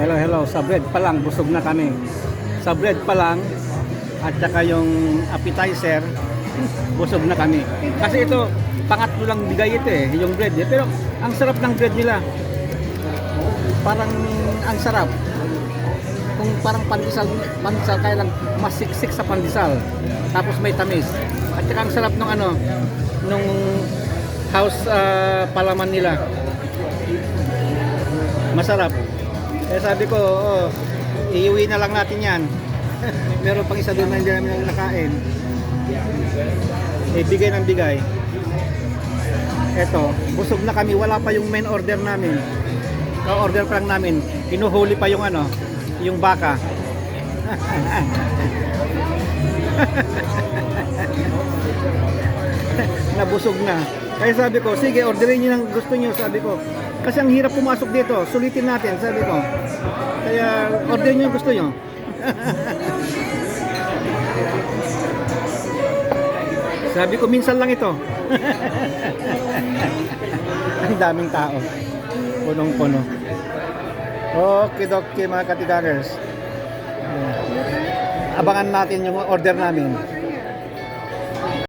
Hello, hello. Sa bread pa lang, busog na kami. Sa bread pa lang, at saka yung appetizer, busog na kami. Kasi ito, pangatlo lang bigay ito eh, yung bread eh. Pero ang sarap ng bread nila. Parang ang sarap. Kung parang pandesal, kaya lang mas siksik sa pandesal. Tapos may tamis. At saka ang sarap nung ano, nung house palaman nila. Masarap. Kaya sabi ko, iuwi na lang natin yan. Meron pang isa doon na hindi namin nakain. Bigay ng bigay. Eto, busog na kami. Wala pa yung main order namin. Ka-order pa lang namin. Pinuhuli pa yung ano, yung baka. Nabusog na. Kaya sabi ko, sige, orderin nyo ng gusto nyo, sabi ko. Kasi ang hirap pumasok dito, sulitin natin, sabi ko. Kaya orderin nyo yung gusto nyo. Sabi ko, minsan lang ito. Ang daming tao. Punong-puno. Okay, mga katigagers. Abangan natin yung order namin.